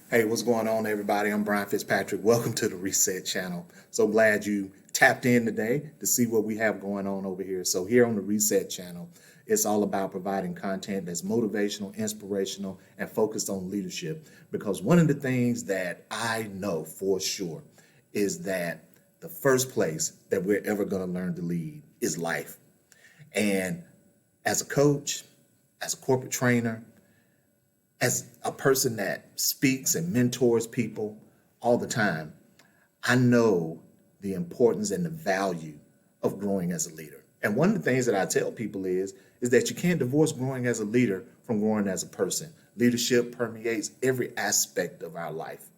Hey, what's going on, everybody? I'm Brian Fitzpatrick. Welcome to the Reset Channel. So glad you tapped in today to see what we have going on over here. So, here on the Reset Channel, it's all about providing content that's motivational, inspirational, and focused on leadership. Because one of the things that I know for sure is that the first place that we're ever going to learn to lead is life. And as a coach, as a corporate trainer, as a person that speaks and mentors people all the time, I know the importance and the value of growing as a leader. And one of the things that I tell people is that you can't divorce growing as a leader from growing as a person. Leadership permeates every aspect of our life.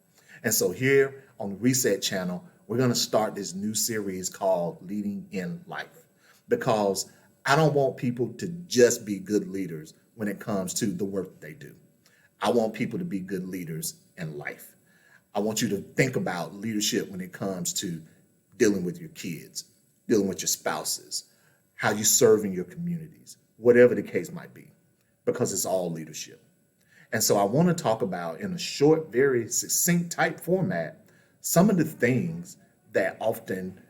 And so here on the Reset Channel, we're going to start this new series called Leading in Life, because I don't want people to just be good leaders when it comes to the work they do. I want people to be good leaders in life. I want you to think about leadership when it comes to dealing with your kids, dealing with your spouses, how you serve in your communities, whatever the case might be, because it's all leadership. And so I want to talk about, in a short, very succinct type format, some of the things that often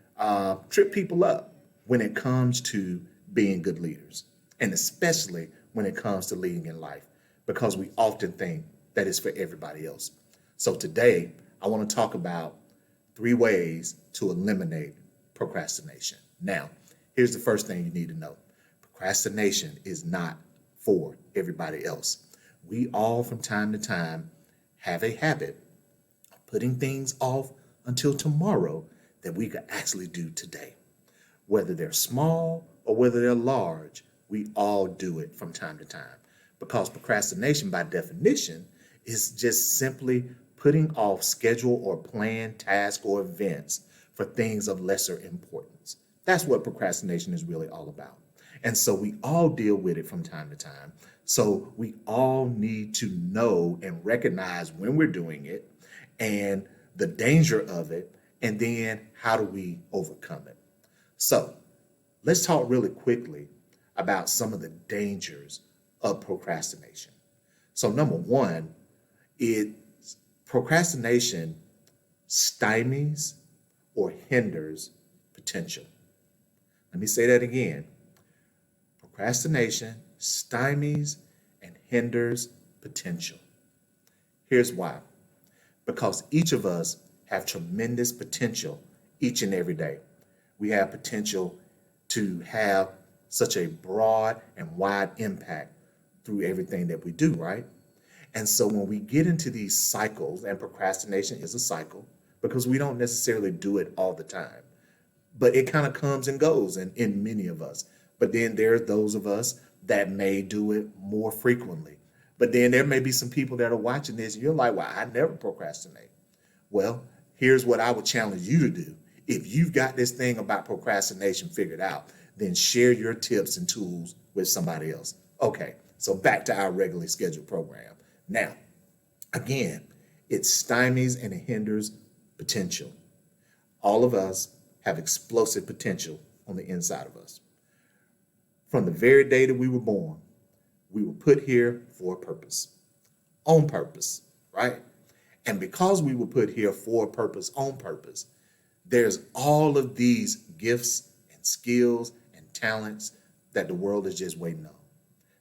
trip people up when it comes to being good leaders, and especially when it comes to leading in life, because we often think that it's for everybody else. So today, I want to talk about 3 ways to eliminate procrastination. Now, here's the first thing you need to know. Procrastination is not for everybody else. We all, from time to time, have a habit of putting things off until tomorrow that we could actually do today. Whether they're small or whether they're large, we all do it from time to time. Because procrastination, by definition, is just simply putting off schedule or planned tasks or events for things of lesser importance. That's what procrastination is really all about. And so we all deal with it from time to time. So we all need to know and recognize when we're doing it and the danger of it, and then how do we overcome it. So let's talk really quickly about some of the dangers of procrastination. So number one, it procrastination stymies or hinders potential. Let me say that again. Procrastination stymies and hinders potential. Here's why. Because each of us have tremendous potential each and every day. We have potential to have such a broad and wide impact through everything that we do, right? And so when we get into these cycles, and procrastination is a cycle because we don't necessarily do it all the time, but it kind of comes and goes in many of us. But then there's those of us that may do it more frequently. But then there may be some people that are watching this and you're like, well, I never procrastinate. Well, here's what I would challenge you to do. If you've got this thing about procrastination figured out, then share your tips and tools with somebody else. Okay, so back to our regularly scheduled program. Now, again, it stymies and it hinders potential. All of us have explosive potential on the inside of us. From the very day that we were put here for a purpose, on purpose, right? And because we were put here for a purpose, on purpose, there's all of these gifts and skills and talents that the world is just waiting on,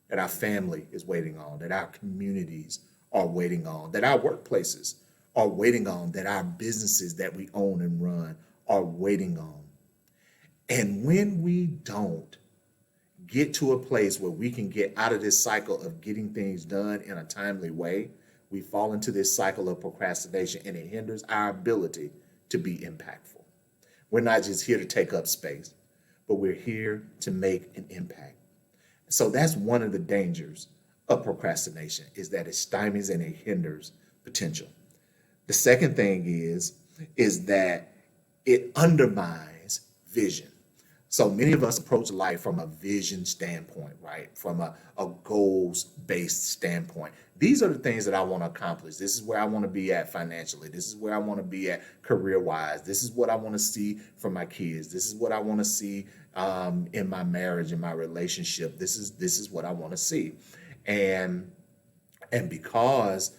that our family is waiting on, that our communities are waiting on, that our workplaces are waiting on, that our businesses that we own and run are waiting on. And when we don't get to a place where we can get out of this cycle of getting things done in a timely way, we fall into this cycle of procrastination, and it hinders our ability to be impactful. We're not just here to take up space, but we're here to make an impact. So that's one of the dangers of procrastination, is that it stymies and it hinders potential. The second thing is that it undermines vision. So many of us approach life from a vision standpoint, right? From a goals-based standpoint. These are the things that I want to accomplish. This is where I want to be at financially. This is where I want to be at career-wise. This is what I want to see from my kids. This is what I want to see in my marriage, in my relationship. This is what I want to see. And because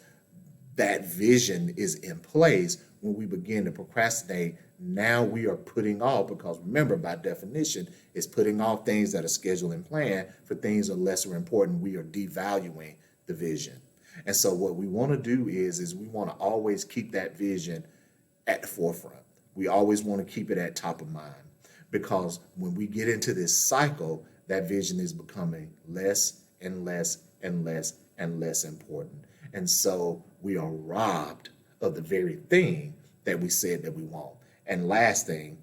that vision is in place, when we begin to procrastinate, now we are putting off, because remember, by definition, it's putting off things that are scheduled and planned for things that are lesser important. We are devaluing the vision. And so what we want to do is we want to always keep that vision at the forefront. We always want to keep it at top of mind, because when we get into this cycle, that vision is becoming less and less and less and less important. And so we are robbed of the very thing that we said that we want. And last thing,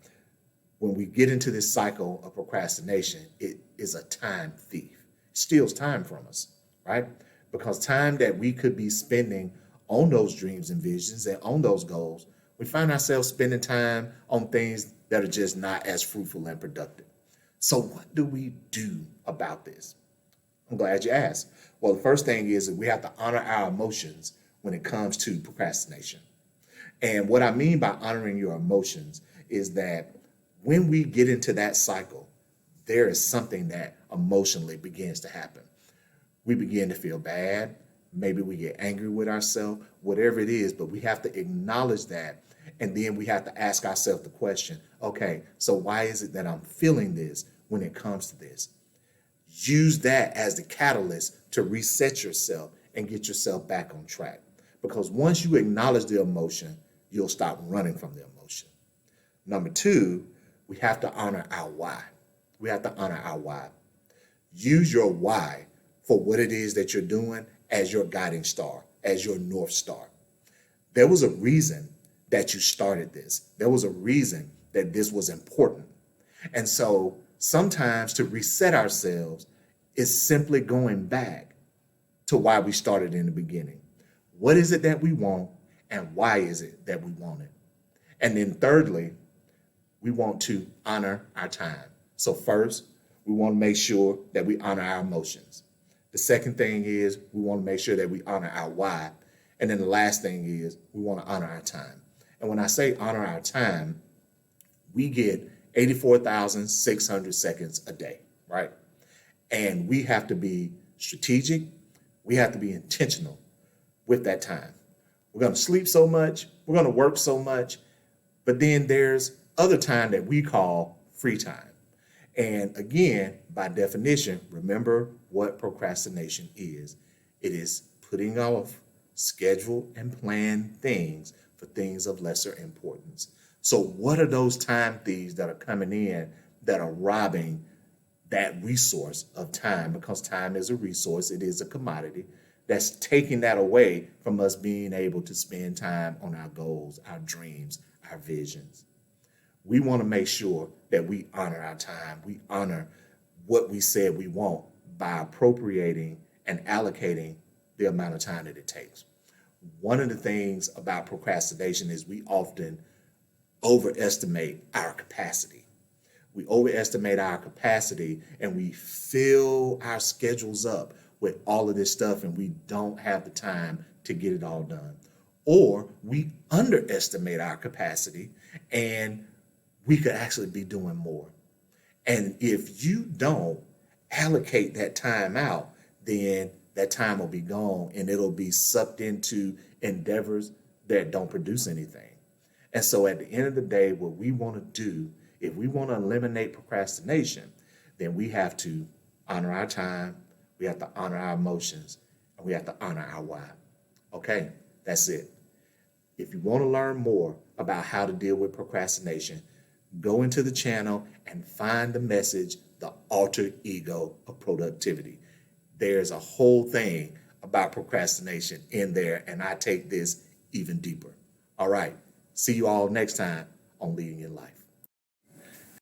when we get into this cycle of procrastination, it is a time thief. It steals time from us, right? Because time that we could be spending on those dreams and visions and on those goals, we find ourselves spending time on things that are just not as fruitful and productive. So what do we do about this? I'm glad you asked. Well, the first thing is that we have to honor our emotions when it comes to procrastination. And what I mean by honoring your emotions is that when we get into that cycle, there is something that emotionally begins to happen. We begin to feel bad. Maybe we get angry with ourselves, whatever it is, but we have to acknowledge that. And then we have to ask ourselves the question, okay, so why is it that I'm feeling this when it comes to this? Use that as the catalyst to reset yourself and get yourself back on track. Because once you acknowledge the emotion, you'll stop running from the emotion. Number two, we have to honor our why. We have to honor our why. Use your why for what it is that you're doing as your guiding star, as your North Star. There was a reason that you started this. There was a reason that this was important. And so sometimes to reset ourselves is simply going back to why we started in the beginning. What is it that we want, and why is it that we want it? And then thirdly, we want to honor our time. So first, we want to make sure that we honor our emotions. The second thing is we want to make sure that we honor our why. And then the last thing is we want to honor our time. And when I say honor our time, we get 84,600 seconds a day, right? And we have to be strategic. We have to be intentional with that time. We're going to sleep so much. We're going to work so much. But then there's other time that we call free time. And again, by definition, remember what procrastination is. It is putting off scheduled and planned things for things of lesser importance. So what are those time thieves that are coming in that are robbing that resource of time? Because time is a resource, it is a commodity that's taking that away from us being able to spend time on our goals, our dreams, our visions. We want to make sure that we honor our time. We honor what we said we want by appropriating and allocating the amount of time that it takes. One of the things about procrastination is we often overestimate our capacity. We overestimate our capacity and we fill our schedules up with all of this stuff and we don't have the time to get it all done. Or we underestimate our capacity and we could actually be doing more. And if you don't allocate that time out, then that time will be gone and it'll be sucked into endeavors that don't produce anything. And so at the end of the day, what we want to do, if we want to eliminate procrastination, then we have to honor our time, we have to honor our emotions, and we have to honor our why. Okay, that's it. If you want to learn more about how to deal with procrastination, go into the channel and find the message, The Alter Ego of Productivity. There's a whole thing about procrastination in there, and I take this even deeper. All right, see you all next time on Leading Your Life.